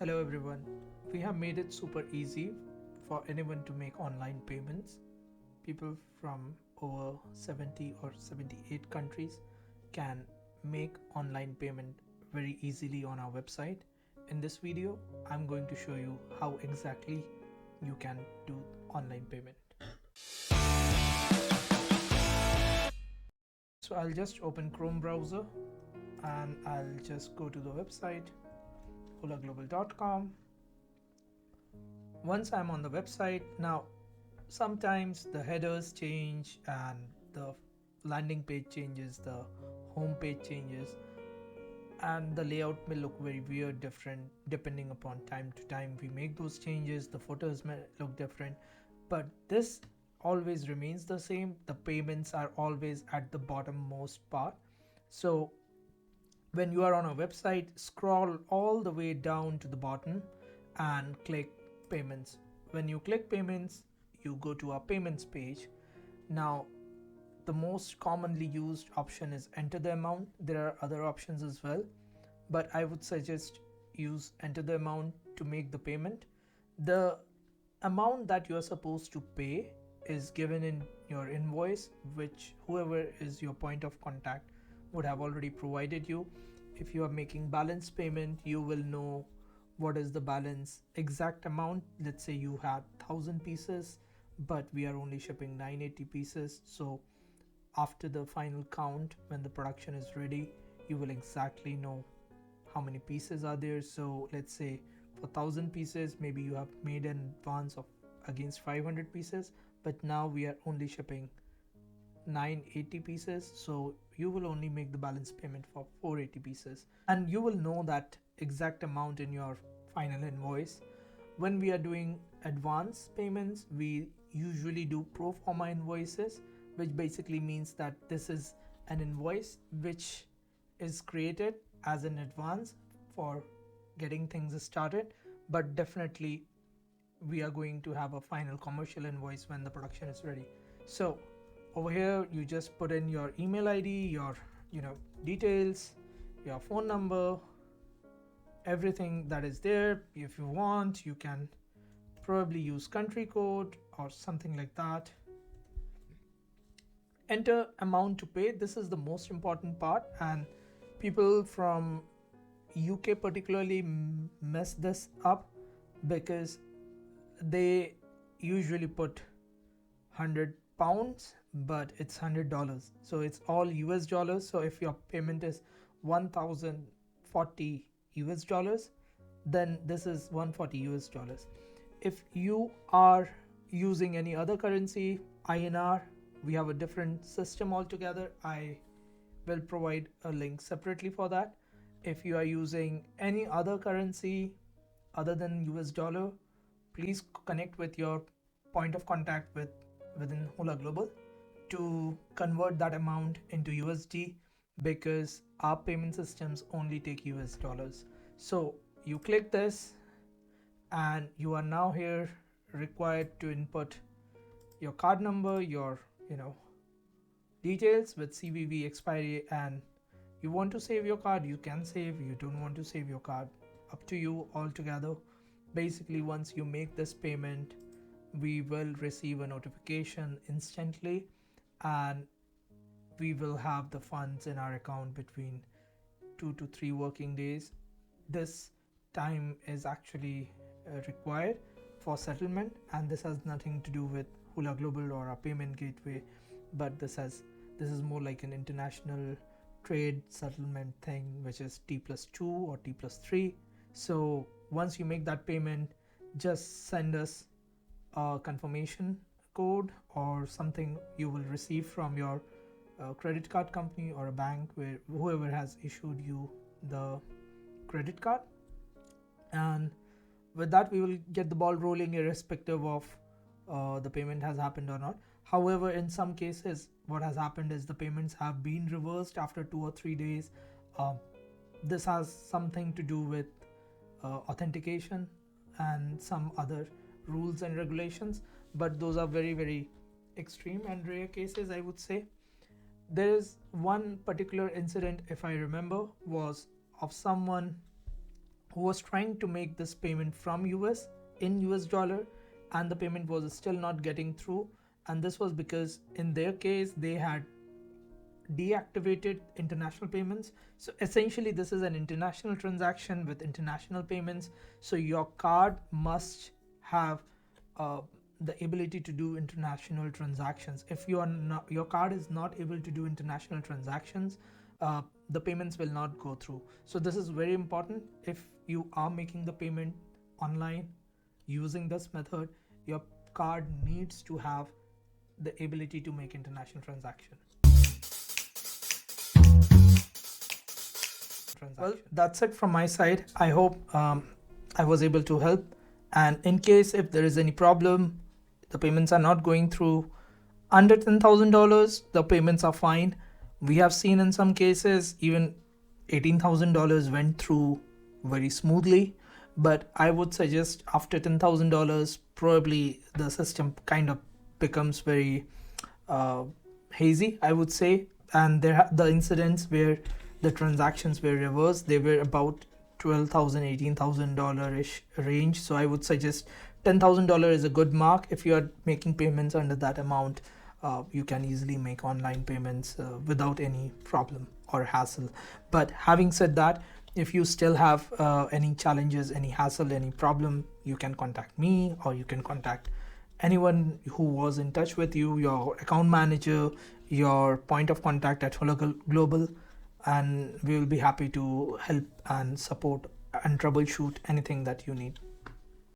Hello everyone. We have made it super easy for anyone to make online payments. People from over 70 or 78 countries can make online payment very easily on our website. In this video, I'm going to show you how exactly you can do online payment. So I'll just open Chrome browser and I'll just go to the website hulaglobal.com. Once I'm on the website, now sometimes the headers change and the landing page changes, the home page changes, and the layout may look very weird, different depending upon time to time we make those changes. The photos may look different, but this always remains the same. The payments are always at the bottommost part. So when you are on a website, scroll all the way down to the bottom and click payments. When you click payments, you go to our payments page. Now the most commonly used option is enter the amount. There are other options as well, but I would suggest use enter the amount to make the payment. The amount that you are supposed to pay is given in your invoice, which whoever is your point of contact would have already provided you. If you are making balance payment, you will know what is the balance exact amount. Let's say you had 1000 pieces, but we are only shipping 980 pieces. So after the final count, when the production is ready, you will exactly know how many pieces are there. So let's say for 1000 pieces, maybe you have made an advance of against 500 pieces, but now we are only shipping 980 pieces, so you will only make the balance payment for 480 pieces, and you will know that exact amount in your final invoice. When we are doing advance payments, we usually do pro forma invoices, which basically means that this is an invoice which is created as an advance for getting things started, but definitely we are going to have a final commercial invoice when the production is ready. So over here you just put in your email ID, your details, your phone number, everything that is there. If you want, you can probably use country code or something like that. Enter amount to pay. This is the most important part, and people from UK particularly mess this up because they usually put 100 pounds, but it's $100, so it's all US dollars. So if your payment is 1040 US dollars, then this is 140 US dollars. If you are using any other currency, INR, we have a different system altogether. I will provide a link separately for that. If you are using any other currency other than US dollar, please connect with your point of contact within Hula Global to convert that amount into USD, because our payment systems only take US dollars. So you click this and you are now here required to input your card number, your details with CVV expiry, and you want to save your card, you can save. You don't want to save your card, up to you altogether. Basically, once you make this payment, we will receive a notification instantly, and we will have the funds in our account between 2 to 3 working days. This time is actually required for settlement, and this has nothing to do with Hula Global or a payment gateway, but this is more like an international trade settlement thing, which is T+2 or T+3. So once you make that payment, just send us a confirmation code or something you will receive from your credit card company or a bank, where whoever has issued you the credit card, and with that we will get the ball rolling irrespective of the payment has happened or not. However, in some cases what has happened is the payments have been reversed after 2 or 3 days. This has something to do with authentication and some other rules and regulations, but those are very, very extreme and rare cases, I would say. There is one particular incident, if I remember, was of someone who was trying to make this payment from US in US dollar, and the payment was still not getting through. And this was because in their case they had deactivated international payments. So essentially this is an international transaction with international payments, so your card must have the ability to do international transactions. If you are not, your card is not able to do international transactions, the payments will not go through. So this is very important. If you are making the payment online using this method, your card needs to have the ability to make international transaction. Well, that's it from my side. I hope I was able to help. And in case if there is any problem, the payments are not going through under $10,000, the payments are fine. We have seen in some cases even $18,000 went through very smoothly. But I would suggest after $10,000, probably the system kind of becomes very hazy, I would say. And there the incidents where the transactions were reversed, they were about $12,000, $18,000 ish range. So I would suggest $10,000 is a good mark. If you are making payments under that amount, you can easily make online payments without any problem or hassle. But having said that, if you still have any challenges, any hassle, any problem, you can contact me, or you can contact anyone who was in touch with you, your account manager, your point of contact at Hula Global, and we will be happy to help and support and troubleshoot anything that you need.